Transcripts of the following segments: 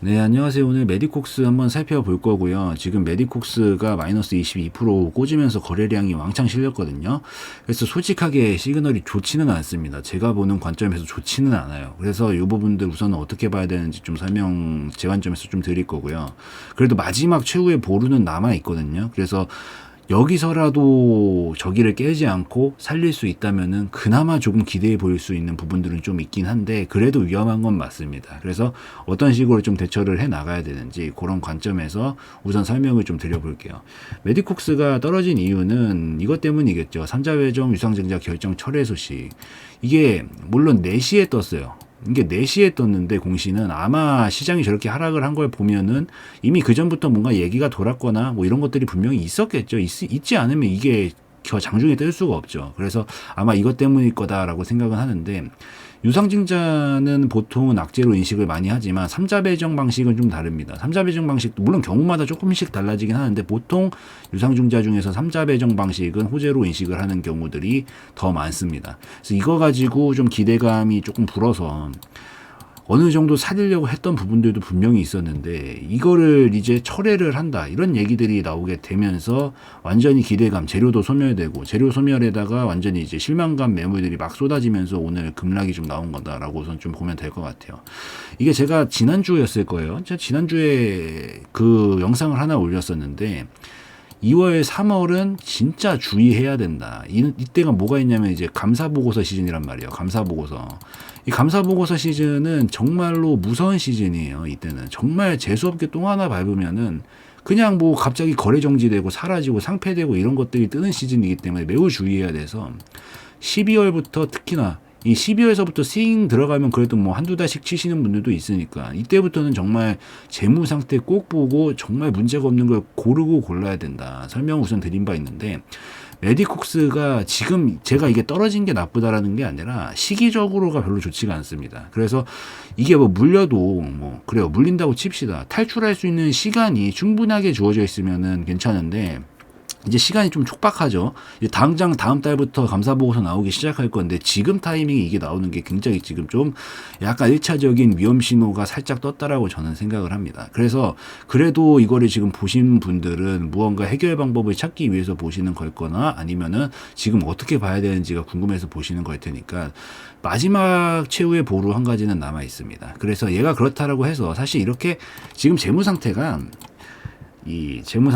네, 안녕하세요. 오늘 메디콕스 한번 살펴볼 거고요. 지금 메디콕스가 마이너스 22% 꽂으면서 거래량이 왕창 실렸거든요. 그래서 솔직하게 시그널이 좋지는 않습니다. 제가 보는 관점에서 좋지는 않아요. 그래서 이 부분들 우선은 어떻게 봐야 되는지 좀 설명 제 관점에서 좀 드릴 거고요. 그래도 마지막 최후의 보루는 남아 있거든요. 그래서 여기서라도 저기를 깨지 않고 살릴 수 있다면은 그나마 조금 기대해 보일 수 있는 부분들은 좀 있긴 한데 그래도 위험한 건 맞습니다. 그래서 어떤 식으로 좀 대처를 해 나가야 되는지 그런 관점에서 우선 설명을 좀 드려볼게요. 메디콕스가 떨어진 이유는 이것 때문이겠죠. 삼자회전 유상증자 결정 철회 소식. 이게 물론 4시에 떴어요. 이게 4시에 떴는데 공시는 아마 시장이 저렇게 하락을 한 걸 보면은 이미 그 전부터 뭔가 얘기가 돌았거나 뭐 이런 것들이 분명히 있었겠죠. 있지 않으면 이게 장중에 뜰 수가 없죠. 그래서 아마 이것 때문일 거다라고 생각은 하는데 유상증자는 보통은 악재로 인식을 많이 하지만 삼자 배정 방식은 좀 다릅니다. 삼자 배정 방식도 물론 경우마다 조금씩 달라지긴 하는데 보통 유상증자 중에서 삼자 배정 방식은 호재로 인식을 하는 경우들이 더 많습니다. 그래서 이거 가지고 좀 기대감이 조금 불어서 어느 정도 살리려고 했던 부분들도 분명히 있었는데 이거를 이제 철회를 한다 이런 얘기들이 나오게 되면서 완전히 기대감 재료도 소멸되고 재료 소멸에다가 완전히 이제 실망감 매물들이 막 쏟아지면서 오늘 급락이 좀 나온 거다라고 우선 좀 보면 될 것 같아요. 이게 제가 지난주였을 거예요. 제가 지난주에 그 영상을 하나 올렸었는데 2월, 3월은 진짜 주의해야 된다. 이때가 뭐가 있냐면 이제 감사보고서 시즌이란 말이에요. 감사보고서. 이 감사보고서 시즌은 정말로 무서운 시즌이에요. 이때는. 정말 재수없게 똥 하나 밟으면은 그냥 뭐 갑자기 거래 정지되고 사라지고 상폐되고 이런 것들이 뜨는 시즌이기 때문에 매우 주의해야 돼서 12월부터 특히나 이 12월에서부터 스윙 들어가면 그래도 뭐 한두 달씩 치시는 분들도 있으니까 이때부터는 정말 재무 상태 꼭 보고 정말 문제가 없는 걸 고르고 골라야 된다. 설명 우선 드린 바 있는데 메디콕스가 지금 제가 이게 떨어진 게 나쁘다라는 게 아니라 시기적으로가 별로 좋지가 않습니다. 그래서 이게 뭐 물려도 뭐 그래요. 물린다고 칩시다. 탈출할 수 있는 시간이 충분하게 주어져 있으면은 괜찮은데 이제 시간이 좀 촉박하죠. 이제 당장 다음 달부터 감사보고서 나오기 시작할 건데 지금 타이밍이 이게 나오는 게 굉장히 지금 좀 약간 1차적인 위험 신호가 살짝 떴다라고 저는 생각을 합니다. 그래서 그래도 이거를 지금 보신 분들은 무언가 해결 방법을 찾기 위해서 보시는 걸 거나 아니면은 지금 어떻게 봐야 되는지가 궁금해서 보시는 걸 테니까 마지막 최후의 보루 한 가지는 남아 있습니다. 그래서 얘가 그렇다라고 해서 사실 이렇게 지금 재무 상태가 이 재무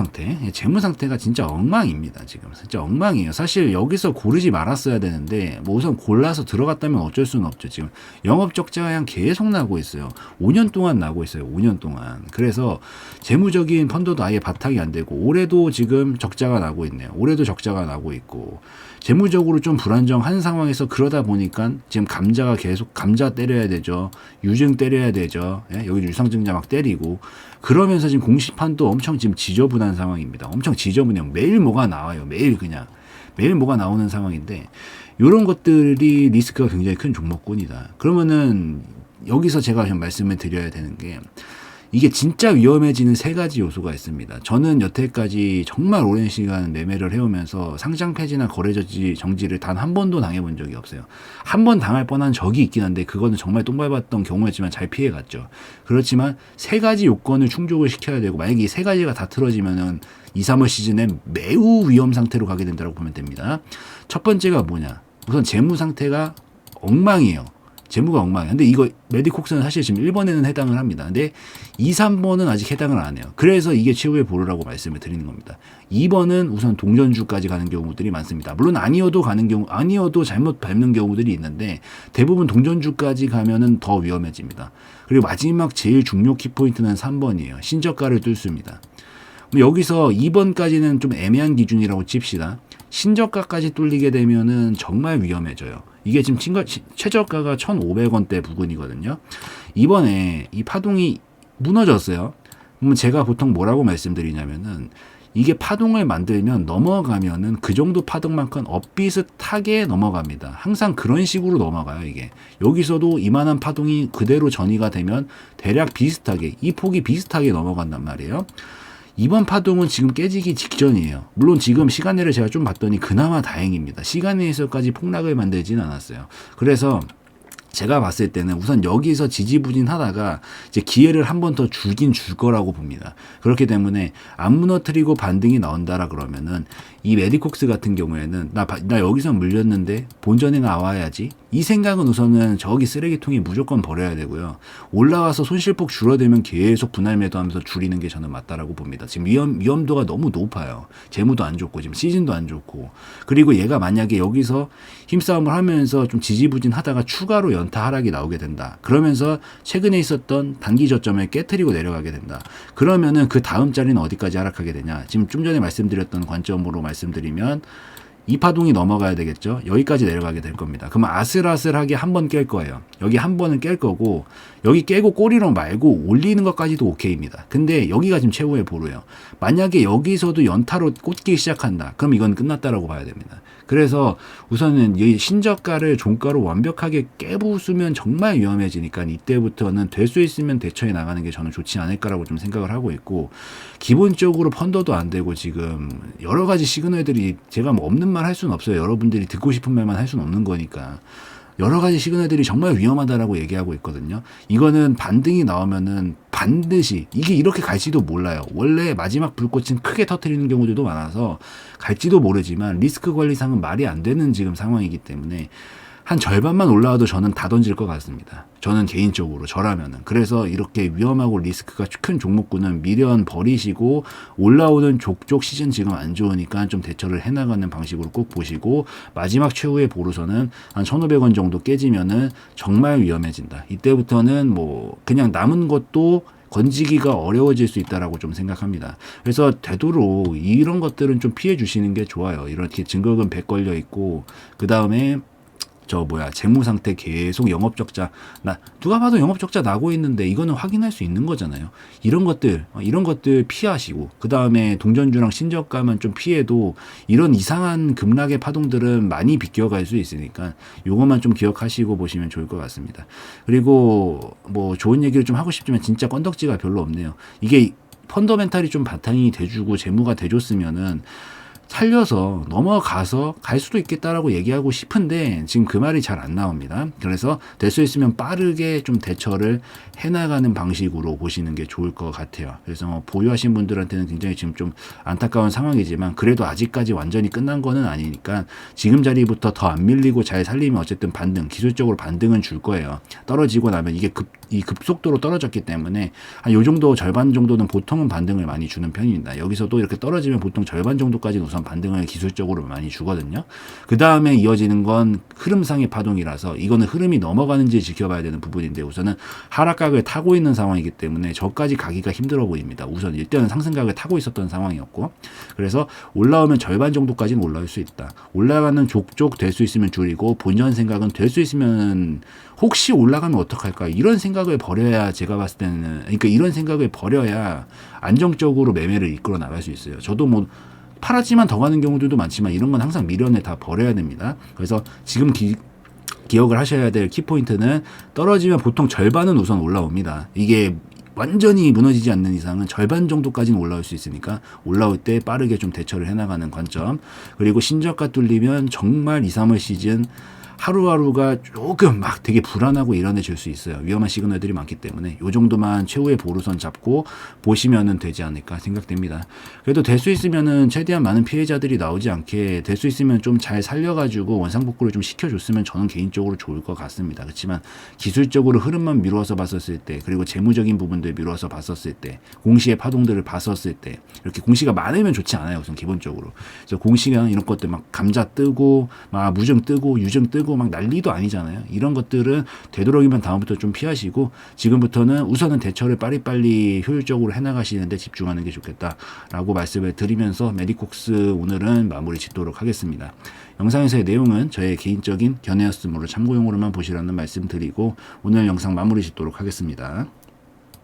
상태가 진짜 엉망입니다. 지금 진짜 엉망이에요. 사실 여기서 고르지 말았어야 되는데 뭐 우선 골라서 들어갔다면 어쩔 수는 없죠. 지금 영업 적자가 그냥 계속 나고 있어요. 5년 동안 나고 있어요. 5년 동안. 그래서 재무적인 펀드도 아예 바탕이 안 되고 올해도 지금 적자가 나고 있네요. 올해도 적자가 나고 있고 재무적으로 좀 불안정한 상황에서 그러다 보니까 지금 감자가 계속 감자 때려야 되죠. 유증 때려야 되죠. 예? 여기 유상증자 막 때리고 그러면서 지금 공시판도 엄청 지금 지저분한 상황입니다. 엄청 지저분해요. 매일 뭐가 나와요. 매일 그냥. 매일 뭐가 나오는 상황인데 이런 것들이 리스크가 굉장히 큰 종목군이다. 그러면은 여기서 제가 좀 말씀을 드려야 되는 게 이게 진짜 위험해지는 3가지 요소가 있습니다. 저는 여태까지 정말 오랜 시간 매매를 해오면서 상장 폐지나 거래 정지를 단 한 번도 당해본 적이 없어요. 한 번 당할 뻔한 적이 있긴 한데 그거는 정말 똥 밟았던 경우였지만 잘 피해갔죠. 그렇지만 3가지 요건을 충족을 시켜야 되고 만약에 이 3가지가 다 틀어지면은 2, 3월 시즌에 매우 위험 상태로 가게 된다고 보면 됩니다. 첫 번째가 뭐냐? 우선 재무 상태가 엉망이에요. 재무가 엉망이에요. 근데 이거 메디콕스는 사실 지금 1번에는 해당을 합니다. 근데 2, 3번은 아직 해당을 안 해요. 그래서 이게 최후의 보루라고 말씀을 드리는 겁니다. 2번은 우선 동전주까지 가는 경우들이 많습니다. 물론 아니어도 잘못 밟는 경우들이 있는데 대부분 동전주까지 가면은 더 위험해집니다. 그리고 마지막 제일 중요 키포인트는 3번이에요. 신저가를 뚫습니다. 여기서 2번까지는 좀 애매한 기준이라고 칩시다. 신저가까지 뚫리게 되면은 정말 위험해져요. 이게 지금 최저가가 1,500원대 부근이거든요. 이번에 이 파동이 무너졌어요. 그러면 제가 보통 뭐라고 말씀드리냐면은 이게 파동을 만들면 넘어가면은 그 정도 파동만큼 엇비슷하게 넘어갑니다. 항상 그런 식으로 넘어가요, 이게. 여기서도 이만한 파동이 그대로 전이가 되면 대략 비슷하게, 이 폭이 비슷하게 넘어간단 말이에요. 이번 파동은 지금 깨지기 직전이에요. 물론 지금 시간외를 제가 좀 봤더니 그나마 다행입니다. 시간외에서까지 폭락을 만들지는 않았어요. 그래서 제가 봤을 때는 우선 여기서 지지부진하다가 이제 기회를 한 번 더 주긴 줄 거라고 봅니다. 그렇기 때문에 안 무너뜨리고 반등이 나온다라 그러면은 이 메디콕스 같은 경우에는 나 여기서 물렸는데 본전에 나와야지, 이 생각은 우선은 저기 쓰레기통에 무조건 버려야 되고요. 올라와서 손실폭 줄어들면 계속 분할 매도하면서 줄이는 게 저는 맞다라고 봅니다. 지금 위험도가 너무 높아요. 재무도 안 좋고 지금 시즌도 안 좋고, 그리고 얘가 만약에 여기서 힘싸움을 하면서 좀 지지부진하다가 추가로 연타 하락이 나오게 된다. 그러면서 최근에 있었던 단기 저점을 깨트리고 내려가게 된다. 그러면은 그 다음 자리는 어디까지 하락하게 되냐? 지금 좀 전에 말씀드렸던 관점으로 말씀드리면 이 파동이 넘어가야 되겠죠. 여기까지 내려가게 될 겁니다. 그러면 아슬아슬하게 한 번 깰 거예요. 여기 한 번은 깰 거고, 여기 깨고 꼬리로 말고 올리는 것까지도 오케이입니다. 근데 여기가 지금 최후의 보루예요. 만약에 여기서도 연타로 꽂기 시작한다, 그럼 이건 끝났다라고 봐야 됩니다. 그래서 우선은 이 신저가를 종가로 완벽하게 깨부수면 정말 위험해지니까 이때부터는 될 수 있으면 대처해 나가는 게 저는 좋지 않을까라고 좀 생각을 하고 있고, 기본적으로 펀더도 안 되고 지금 여러 가지 시그널들이, 제가 뭐 없는 말 할 수는 없어요. 여러분들이 듣고 싶은 말만 할 수는 없는 거니까. 여러 가지 시그널들이 정말 위험하다라고 얘기하고 있거든요. 이거는 반등이 나오면은 반드시 이게 이렇게 갈지도 몰라요. 원래 마지막 불꽃은 크게 터뜨리는 경우들도 많아서 갈지도 모르지만 리스크 관리상은 말이 안 되는 지금 상황이기 때문에 한 절반만 올라와도 저는 다 던질 것 같습니다. 저는 개인적으로 저라면은. 그래서 이렇게 위험하고 리스크가 큰 종목군은 미련 버리시고, 올라오는 족족 시즌 지금 안 좋으니까 좀 대처를 해나가는 방식으로 꼭 보시고, 마지막 최후의 보루선은 한 1,500원 정도 깨지면은 정말 위험해진다. 이때부터는 뭐 그냥 남은 것도 건지기가 어려워질 수 있다라고 좀 생각합니다. 그래서 되도록 이런 것들은 좀 피해 주시는 게 좋아요. 이렇게 증거금 100 걸려 있고, 그 다음에 재무 상태 계속 영업적자, 누가 봐도 영업적자 나고 있는데 이거는 확인할 수 있는 거잖아요. 이런 것들 피하시고, 그 다음에 동전주랑 신저가만 좀 피해도 이런 이상한 급락의 파동들은 많이 비껴갈 수 있으니까 요것만 좀 기억하시고 보시면 좋을 것 같습니다. 그리고 뭐 좋은 얘기를 좀 하고 싶지만 진짜 건덕지가 별로 없네요. 이게 펀더멘탈이 좀 바탕이 돼주고 재무가 돼줬으면은 살려서 넘어가서 갈 수도 있겠다라고 얘기하고 싶은데 지금 그 말이 잘 안 나옵니다. 그래서 될 수 있으면 빠르게 좀 대처를 해나가는 방식으로 보시는 게 좋을 것 같아요. 그래서 보유하신 분들한테는 굉장히 지금 좀 안타까운 상황이지만, 그래도 아직까지 완전히 끝난 거는 아니니까 지금 자리부터 더 안 밀리고 잘 살리면 어쨌든 기술적으로 반등은 줄 거예요. 떨어지고 나면 이게 급속도로 떨어졌기 때문에 한 요 정도, 절반 정도는 보통은 반등을 많이 주는 편입니다. 여기서도 이렇게 떨어지면 보통 절반 정도까지는 우선 반등을 기술적으로 많이 주거든요. 그 다음에 이어지는 건 흐름상의 파동이라서 이거는 흐름이 넘어가는지 지켜봐야 되는 부분인데, 우선은 하락각을 타고 있는 상황이기 때문에 저까지 가기가 힘들어 보입니다. 우선 일단은 상승각을 타고 있었던 상황이었고, 그래서 올라오면 절반 정도까지는 올라올 수 있다. 올라가는 족족 될 수 있으면 줄이고, 본전 생각은 될 수 있으면 혹시 올라가면 어떡할까, 이런 생각을 버려야, 제가 봤을 때는, 그러니까 이런 생각을 버려야 안정적으로 매매를 이끌어 나갈 수 있어요. 저도 뭐 팔았지만 더 가는 경우들도 많지만 이런 건 항상 미련에 다 버려야 됩니다. 그래서 지금 기억을 하셔야 될 키포인트는, 떨어지면 보통 절반은 우선 올라옵니다. 이게 완전히 무너지지 않는 이상은 절반 정도까지는 올라올 수 있으니까 올라올 때 빠르게 좀 대처를 해나가는 관점. 그리고 신저가 뚫리면 정말 2, 3월 시즌 하루하루가 조금 막 되게 불안하고 일어나질 수 있어요. 위험한 시그널들이 많기 때문에 요 정도만 최후의 보루선 잡고 보시면은 되지 않을까 생각됩니다. 그래도 될 수 있으면은 최대한 많은 피해자들이 나오지 않게 될 수 있으면 좀 잘 살려가지고 원상복구를 좀 시켜줬으면 저는 개인적으로 좋을 것 같습니다. 그렇지만 기술적으로 흐름만 미루어서 봤었을 때, 그리고 재무적인 부분들 미루어서 봤었을 때, 공시의 파동들을 봤었을 때, 이렇게 공시가 많으면 좋지 않아요. 우선 기본적으로. 그래서 공시가 이런 것들 막 감자 뜨고 막 무증 뜨고 유증 뜨고 막 난리도 아니잖아요. 이런 것들은 되도록이면 다음부터 좀 피하시고, 지금부터는 우선은 대처를 빨리빨리 효율적으로 해나가시는데 집중하는 게 좋겠다라고 말씀을 드리면서 메디콕스 오늘은 마무리 짓도록 하겠습니다. 영상에서의 내용은 저의 개인적인 견해였으므로 참고용으로만 보시라는 말씀 드리고 오늘 영상 마무리 짓도록 하겠습니다.